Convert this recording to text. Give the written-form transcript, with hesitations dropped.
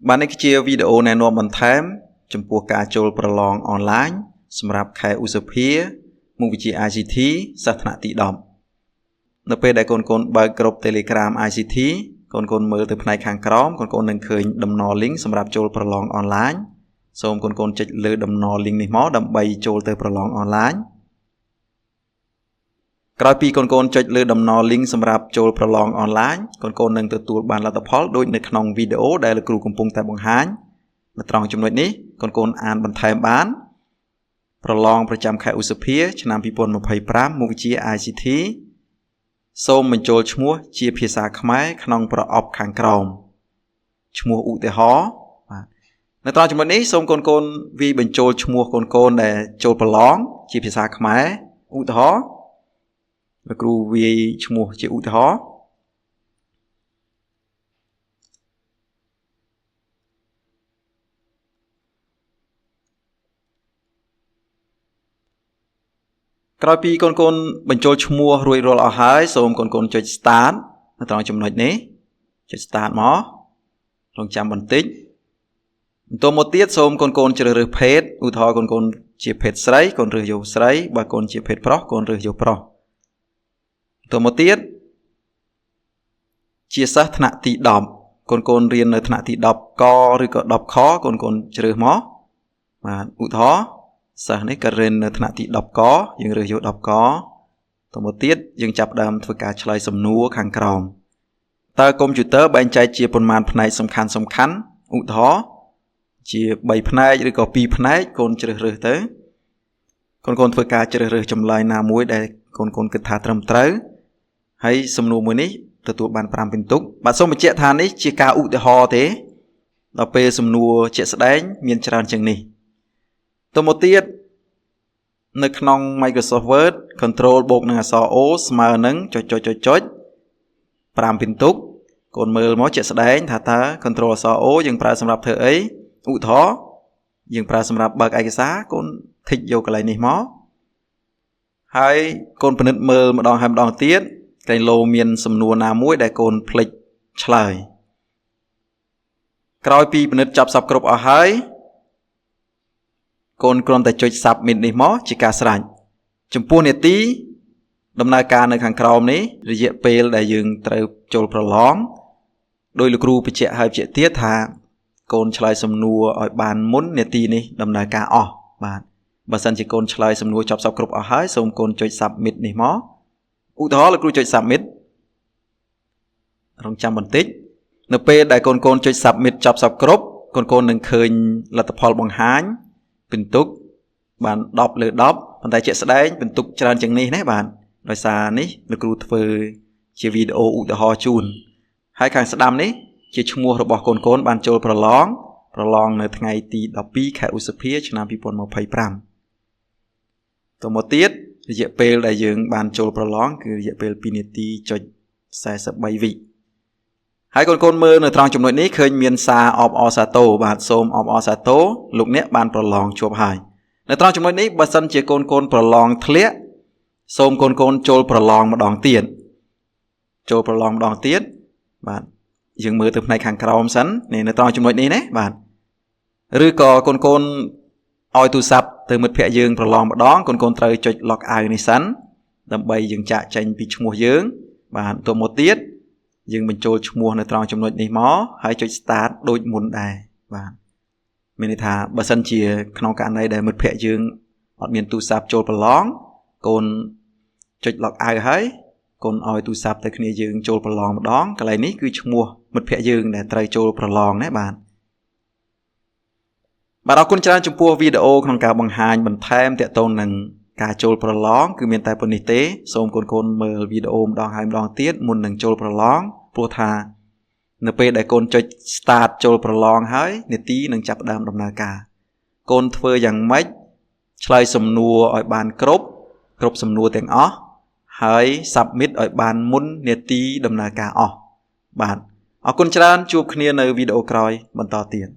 Bạn này chia video này nó bằng thêm trong cuộc cả chôl prolong onlineសម្រាប់ខែឧសភាមុខវិជ្ជា ICT សាស្ត្រទី10នៅពេលដែលកូនបើកក្រុម Telegram ICT កូនមើលទៅផ្នែកខាងក្រោមកូននឹងឃើញដំណរ link សម្រាប់ចូលប្រឡង online សូមកូនចុចលើដំណរ link នេះមកដើម្បីចូលទៅប្រឡង online ក្រោយពីកូនចុចលើដំណរ link សម្រាប់ចូលប្រឡង online កូននឹងទទួលបានលទ្ធផលដូចនៅក្នុងវីដេអូដែលលោកគ្រូកំពុងតែបង្ហាញនៅត្រង់ចំណុចនេះកូនអានបន្ថែមបានប្រឡងប្រចាំខែឧសភាឆ្នាំ2025មុខវិជ្ជា ICT សូមបញ្ចូលឈ្មោះជាភាសាខ្មែរក្នុងប្រអប់ខាងក្រោមឈ្មោះឧទាហរណ៍បាទនៅត្រង់ចំណុចនេះសូមកូនវាយបញ្ចូលឈ្មោះកូនដែលចូលប្រឡងជាភាសាខ្មែរឧទាហរណ៍លោកគ្រូវាយឈ្មោះជាឧទាហរណ៍ក្រោយពីកូនបញ្ចូលឈ្មោះរួចរាល់អស់ហើយសូមកូនចុច start នៅត្រង់ចំណុចនេះចុច start មករងចាំបន្តិចបន្តមកទៀតសូមកូនជ្រើសរើសភេទឧទាហរណ៍កូនជាភេទស្រីកូនរើសយកស្រីបើកូនជាភេទប្រុសកូនរើសយកប្រុសបន្តមកទៀតជាសិស្សថ្នាក់ទី10កូនរៀននៅថ្នាក់ទី10កឬក៏10ខកូនជ្រើសមកបាទឧទាហរណ៍សិស្សនេះក៏រៀននៅថ្នាក់ទី10កយើងរើសយក10កតមកទៀតយើងចាប់ផ្ដើមធ្វើការឆ្លើយសំណួរខាងក្រោមតើកុំព្យូទ័របែងចែកជាប៉ុន្មានផ្នែកសំខាន់ឧទាហរណ៍ជា3ផ្នែកឬក៏2ផ្នែកកូនជ្រើសរើសទៅកូនធ្វើការជ្រើសរើសចម្លើយណាមួយដែលកូនគិតថាត្រឹមត្រូវហើយសំណួរមួយនេះទទួលបាន5ពិន្ទុបាទសូមបញ្ជាក់ថានេះជាការឧទាហរណ៍ទេដល់ពេលសំណួរជាក់ស្ដែងមានច្រើនជាងនេះតមកទៀតនៅក្នុង Microsoft Word Control បូកនឹងអក្សរ O ស្មើនឹងចុច5ពិន្ទុកូនមើលមកជាក់ស្ដែងថាតើ Control អក្សរ O យើងប្រើសម្រាប់ធ្វើអីឧទាហរណ៍យើងប្រើសម្រាប់បើកឯកសារកូនធីកយកកន្លែងនេះមកហើយកូនពិនិត្យមើលម្ដងហើយម្ដងទៀតកន្លែងលោមានសំណួរណាមួយដែលកូនភ្លេចឆ្លើយក្រោយពីពិនិត្យចប់សពគ្រប់អស់ហើយកូនគ្រាន់តែចុច submit នេះមកជាការស្រេចចំពោះនាទីដំណើរការនៅខាងក្រោមនេះរយៈពេលដែលយើងត្រូវចូលប្រឡងដោយលោកគ្រូបញ្ជាក់ហើយបញ្ជាក់ទៀតថាកូនឆ្លើយសំណួរឲ្យបានមុននាទីនេះដំណើរការអស់បាទបើសិនជាកូនឆ្លើយសំណួរចប់សពគ្រប់អស់ហើយសូមកូនចុច submit នេះមកឧទាហរណ៍លោកគ្រូចុច submit រងចាំបន្តិចនៅពេលដែលកូនចុច submit ចប់សពគ្រប់កូននឹងឃើញលទ្ធផលបង្ហាញពិន្ទុបាន10លើ10ប៉ុន្តែជាក់ស្ដែងពិន្ទុច្រើនជាងនេះណាបាទដោយសារនេះលោកគ្រូធ្វើជាវីដេអូឧទាហរណ៍ជូនហើយខាងស្ដាំនេះជាឈ្មោះរបស់កូនបានចូលប្រឡងនៅថ្ងៃទី12ខែឧសភាឆ្នាំ2025តមកទៀតរយៈពេលដែលយើងបានចូលប្រឡងគឺរយៈពេល2នាទីចុច43វិហើយកូនមើលនៅត្រង់ចំណុចនេះឃើញមានសារអបអរសាទរបាទសូមអបអរសាទរលោកអ្នកបានប្រឡងជាប់ហើយនៅត្រង់ចំណុចនេះបើសិនជាកូនប្រឡងធ្លាក់សូមកូនចូលប្រឡងម្ដងទៀតបាទយើងមើលទៅផ្នែកខាងក្រោមសិននៅត្រង់ចំណុចនេះណាបាទឬក៏កូនឲ្យទូរស័ព្ទទៅមិត្តភ័ក្ដិយើងប្រឡងម្ដងកូនត្រូវចុច log out នេះសិនដើម្បីយើងចាក់ចេញពីឈ្មោះយើងបាទទៅមកទៀតយើងបញ្ចូលឈ្មោះនៅត្រង់ចំណុចនេះមកហើយចុច start ដូចមុនដែរបាទមានន័យថាបើសិនជាក្នុងករណីដែលមិត្តភ័ក្ដិយើងអត់មានទូរស័ព្ទចូលប្រឡងកូនចុច log out ហើយកូនឲ្យទូរស័ព្ទទៅគ្នាយើងចូលប្រឡងម្ដងកន្លែងនេះគឺឈ្មោះមិត្តភ័ក្ដិយើងដែលត្រូវចូលប្រឡងណាបាទអរគុណច្រើនចំពោះវីដេអូក្នុងការបង្ហាញបន្ថែមទាក់ទងនឹងការចូលប្រឡងគឺមានតែប៉ុណ្នេះទេសូមកូនមើលវីដេអូម្ដងហើយម្ដងទៀតមុននឹងចូលប្រឡងព្រោះថានៅពេលដែលកូនចុច start ចូលប្រឡងហើយនាទីនឹងចាប់ផ្ដើមដំណើរការកូនធ្វើយ៉ាងម៉េចឆ្លើយសំណួរឲ្យបានគ្រប់សំណួរទាំងអស់ហើយ submit ឲ្យបានមុននាទីដំណើរការអស់បាទអរគុណច្រើនជួបគ្នានៅវីដេអូក្រោយបន្តទៀត